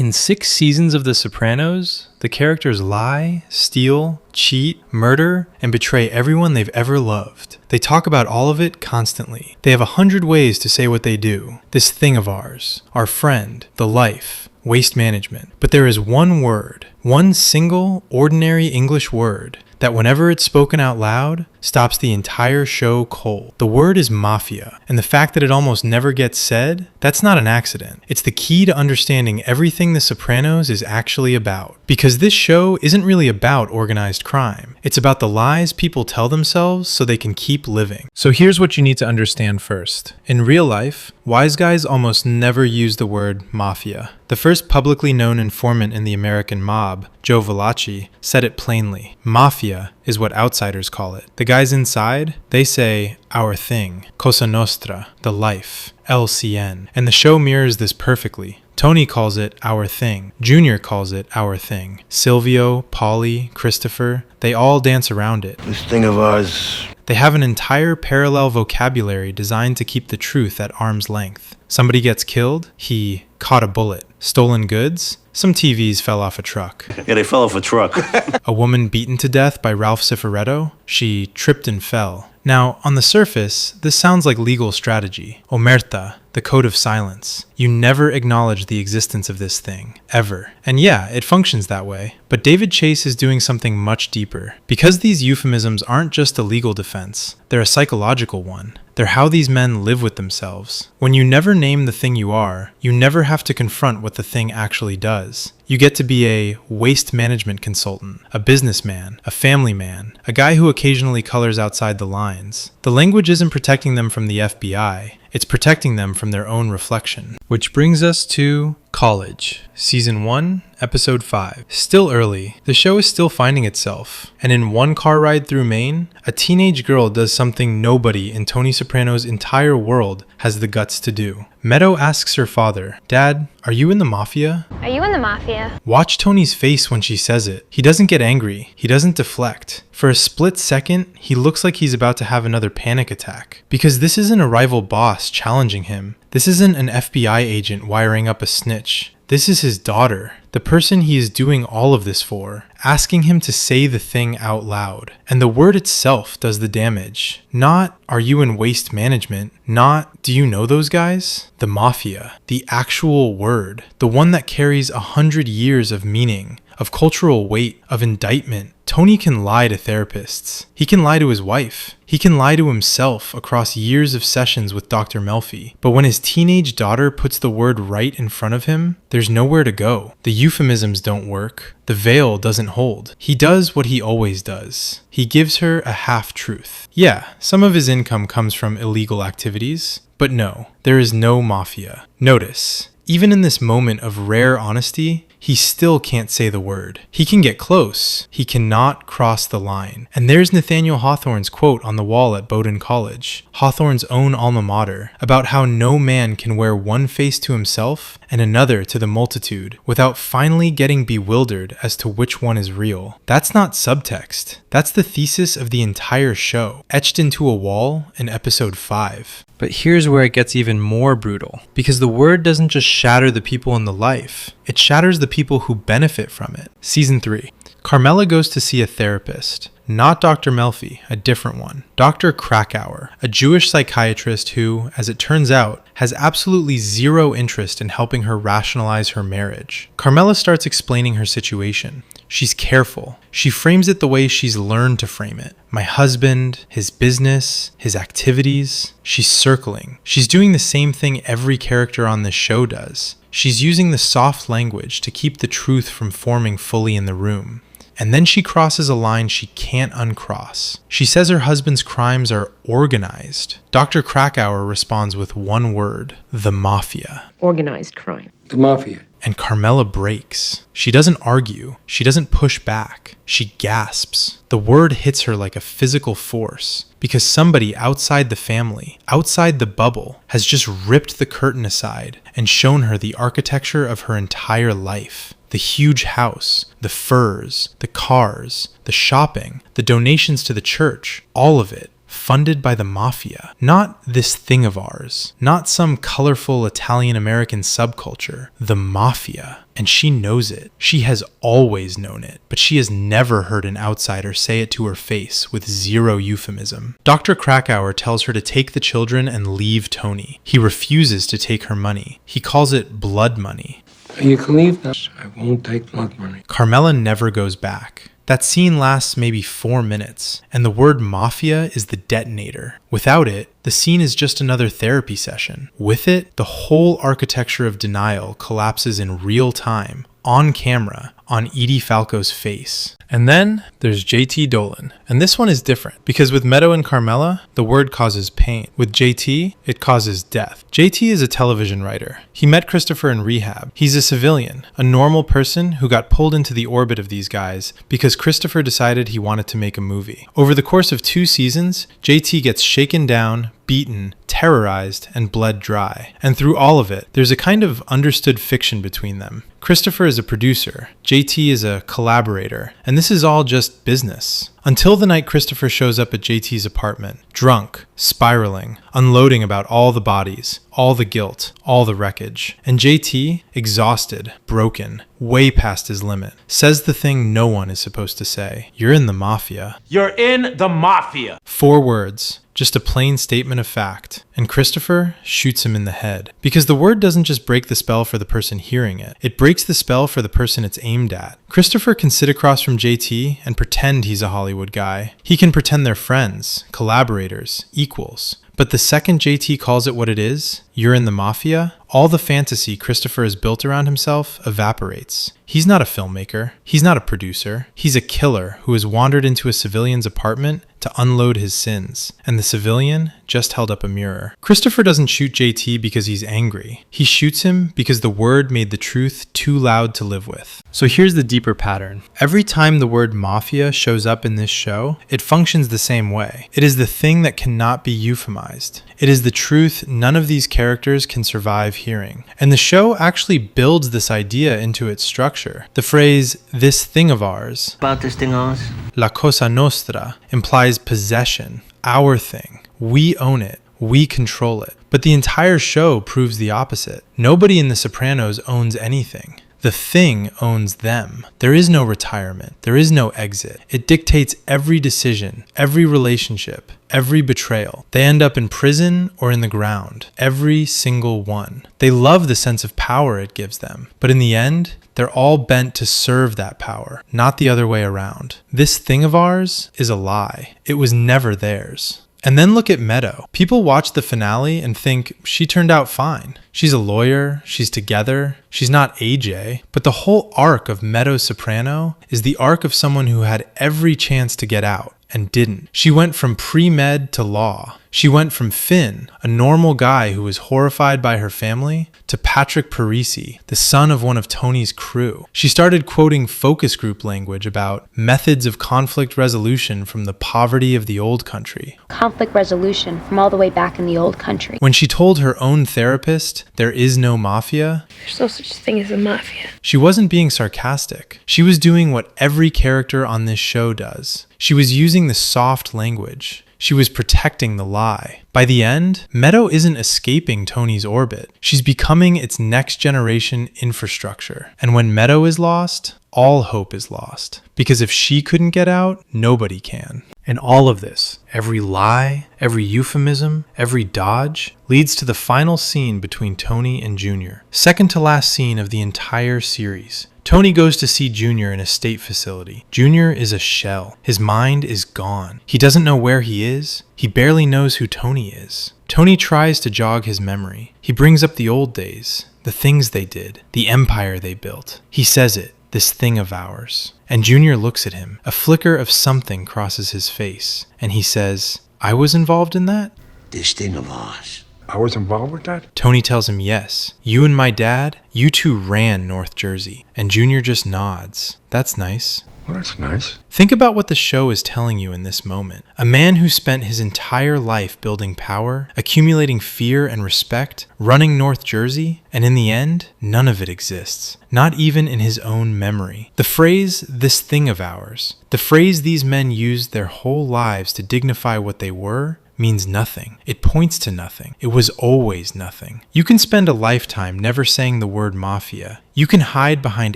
In 6 seasons of The Sopranos, the characters lie, steal, cheat, murder, and betray everyone they've ever loved. They talk about all of it constantly. They have 100 ways to say what they do. This thing of ours, our friend, the life, waste management. But there is one word, one single, ordinary English word, that whenever it's spoken out loud, stops the entire show cold. The word is mafia, and the fact that it almost never gets said, that's not an accident. It's the key to understanding everything The Sopranos is actually about. Because this show isn't really about organized crime. It's about the lies people tell themselves so they can keep living. So here's what you need to understand first. In real life, wise guys almost never use the word mafia. The first publicly known informant in the American mob, Joe Valachi, said it plainly. Mafia is what outsiders call it. The guys inside, they say, our thing, Cosa Nostra, the life, LCN. And the show mirrors this perfectly. Tony calls it our thing. Junior calls it our thing. Silvio, Paulie, Christopher, they all dance around it. This thing of ours. They have an entire parallel vocabulary designed to keep the truth at arm's length. Somebody gets killed, he caught a bullet. Stolen goods, some TVs fell off a truck. Yeah, they fell off a truck. A woman beaten to death by Ralph Cifaretto, she tripped and fell. Now, on the surface, this sounds like legal strategy. Omerta, the code of silence. You never acknowledge the existence of this thing, ever. And yeah, it functions that way. But David Chase is doing something much deeper. Because these euphemisms aren't just a legal defense, they're a psychological one. They're how these men live with themselves. When you never name the thing you are, you never have to confront what the thing actually does. You get to be a waste management consultant, a businessman, a family man, a guy who occasionally colors outside the lines. The language isn't protecting them from the FBI, it's protecting them from their own reflection. Which brings us to College, Season 1, Episode 5. Still early, the show is still finding itself, and in one car ride through Maine, a teenage girl does something nobody in Tony Soprano's entire world has the guts to do. Meadow asks her father, "Dad, are you in the mafia?" Are you in the mafia? Watch Tony's face when she says it. He doesn't get angry. He doesn't deflect. For a split second, he looks like he's about to have another panic attack. Because this isn't a rival boss challenging him. This isn't an FBI agent wiring up a snitch. This is his daughter, the person he is doing all of this for, asking him to say the thing out loud. And the word itself does the damage. Not, are you in waste management? Not, do you know those guys? The mafia. The actual word. The one that carries 100 years of meaning, of cultural weight, of indictment. Tony can lie to therapists. He can lie to his wife. He can lie to himself across years of sessions with Dr. Melfi. But when his teenage daughter puts the word right in front of him, there's nowhere to go. The euphemisms don't work. The veil doesn't hold. He does what he always does. He gives her a half-truth. Yeah, some of his income comes from illegal activities, but no, there is no mafia. Notice, even in this moment of rare honesty, he still can't say the word. He can get close. He cannot cross the line. And there's Nathaniel Hawthorne's quote on the wall at Bowdoin College, Hawthorne's own alma mater, about how no man can wear one face to himself and another to the multitude without finally getting bewildered as to which one is real. That's not subtext. That's the thesis of the entire show, etched into a wall in episode 5. But here's where it gets even more brutal, because the word doesn't just shatter the people in the life, it shatters the people who benefit from it. Season 3. Carmela goes to see a therapist. Not Dr. Melfi, a different one. Dr. Krakauer, a Jewish psychiatrist who, as it turns out, has absolutely zero interest in helping her rationalize her marriage. Carmela starts explaining her situation. She's careful. She frames it the way she's learned to frame it. My husband, his business, his activities. She's circling. She's doing the same thing every character on this show does. She's using the soft language to keep the truth from forming fully in the room. And then she crosses a line she can't uncross. She says her husband's crimes are organized. Dr. Krakauer responds with one word, the mafia. Organized crime. The mafia. And Carmela breaks. She doesn't argue. She doesn't push back. She gasps. The word hits her like a physical force because somebody outside the family, outside the bubble, has just ripped the curtain aside and shown her the architecture of her entire life. The huge house, the furs, the cars, the shopping, the donations to the church, all of it. funded by the mafia. Not this thing of ours. Not some colorful Italian-American subculture. The mafia. And she knows it. She has always known it. But she has never heard an outsider say it to her face with zero euphemism. Dr. Krakauer tells her to take the children and leave Tony. He refuses to take her money. He calls it blood money. You can leave now. I won't take blood money. Carmela never goes back. That scene lasts maybe 4 minutes, and the word mafia is the detonator. Without it, the scene is just another therapy session. With it, the whole architecture of denial collapses in real time, on camera, on Edie Falco's face. And then there's JT Dolan. And this one is different, because with Meadow and Carmela, the word causes pain. With JT, it causes death. JT is a television writer. He met Christopher in rehab. He's a civilian, a normal person who got pulled into the orbit of these guys because Christopher decided he wanted to make a movie. Over the course of 2 seasons, JT gets shaken down, beaten, terrorized, and bled dry. And through all of it, there's a kind of understood fiction between them. Christopher is a producer, JT is a collaborator, and this is all just business. Until the night Christopher shows up at JT's apartment, drunk, spiraling, unloading about all the bodies, all the guilt, all the wreckage. And JT, exhausted, broken, way past his limit, says the thing no one is supposed to say. You're in the mafia. You're in the mafia. 4 words. Just a plain statement of fact. And Christopher shoots him in the head. Because the word doesn't just break the spell for the person hearing it. It breaks the spell for the person it's aimed at. Christopher can sit across from JT and pretend he's a Hollywood guy. He can pretend they're friends, collaborators, equals. But the second JT calls it what it is, you're in the mafia, all the fantasy Christopher has built around himself evaporates. He's not a filmmaker. He's not a producer. He's a killer who has wandered into a civilian's apartment to unload his sins. And the civilian just held up a mirror. Christopher doesn't shoot JT because he's angry. He shoots him because the word made the truth too loud to live with. So here's the deeper pattern. Every time the word mafia shows up in this show, it functions the same way. It is the thing that cannot be euphemized. It is the truth none of these characters can survive hearing. And the show actually builds this idea into its structure. The phrase, this thing of ours, About this thing ours? la cosa nostra, implies possession, our thing. We own it. We control it. But the entire show proves the opposite. Nobody in The Sopranos owns anything. The thing owns them. There is no retirement. There is no exit. It dictates every decision, every relationship, every betrayal. They end up in prison or in the ground. Every single one. They love the sense of power it gives them. But in the end, they're all bent to serve that power, not the other way around. This thing of ours is a lie. It was never theirs. And then look at Meadow. People watch the finale and think she turned out fine. She's a lawyer, she's together, she's not AJ, but the whole arc of Meadow Soprano is the arc of someone who had every chance to get out and didn't. She went from pre-med to law. She went from Finn, a normal guy who was horrified by her family, to Patrick Parisi, the son of one of Tony's crew. She started quoting focus group language about methods of conflict resolution from the poverty of the old country. Conflict resolution from all the way back in the old country. When she told her own therapist there is no mafia, There's no such thing as a mafia. she wasn't being sarcastic. She was doing what every character on this show does. She was using the soft language. She was protecting the lie. By the end, Meadow isn't escaping Tony's orbit. She's becoming its next generation infrastructure. And when Meadow is lost, all hope is lost. Because if she couldn't get out, nobody can. And all of this, every lie, every euphemism, every dodge, leads to the final scene between Tony and Junior. Second to last scene of the entire series. Tony goes to see Junior in a state facility. Junior is a shell. His mind is gone. He doesn't know where he is. He barely knows who Tony is. Tony tries to jog his memory. He brings up the old days, the things they did, the empire they built. He says it, this thing of ours. And Junior looks at him. A flicker of something crosses his face. And he says, I was involved in that? This thing of ours. I was involved with that? Tony tells him yes. You and my dad, you two ran North Jersey. And Junior just nods. That's nice. Well, that's nice. Think about what the show is telling you in this moment. A man who spent his entire life building power, accumulating fear and respect, running North Jersey, and in the end, none of it exists. Not even in his own memory. The phrase, this thing of ours, the phrase these men used their whole lives to dignify what they were, means nothing. It points to nothing. It was always nothing. You can spend a lifetime never saying the word mafia. You can hide behind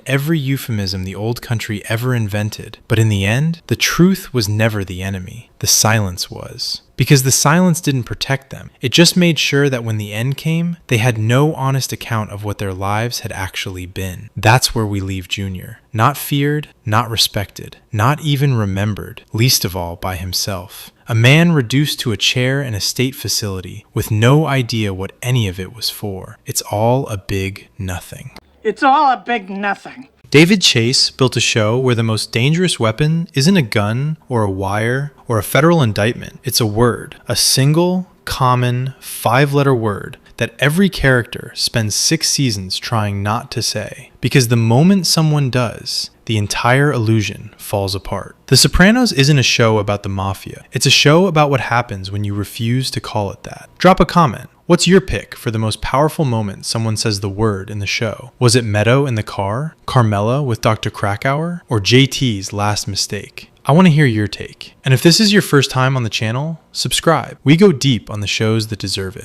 every euphemism the old country ever invented, but in the end, the truth was never the enemy. The silence was. Because the silence didn't protect them. It just made sure that when the end came, they had no honest account of what their lives had actually been. That's where we leave Junior. Not feared, not respected, not even remembered, least of all by himself. A man reduced to a chair in a state facility with no idea what any of it was for. It's all a big nothing. It's all a big nothing. David Chase built a show where the most dangerous weapon isn't a gun or a wire or a federal indictment. It's a word, a single, common, 5-letter word that every character spends 6 seasons trying not to say. Because the moment someone does, the entire illusion falls apart. The Sopranos isn't a show about the mafia. It's a show about what happens when you refuse to call it that. Drop a comment. What's your pick for the most powerful moment someone says the word in the show? Was it Meadow in the car, Carmela with Dr. Krakauer, or JT's last mistake? I want to hear your take. And if this is your first time on the channel, subscribe. We go deep on the shows that deserve it.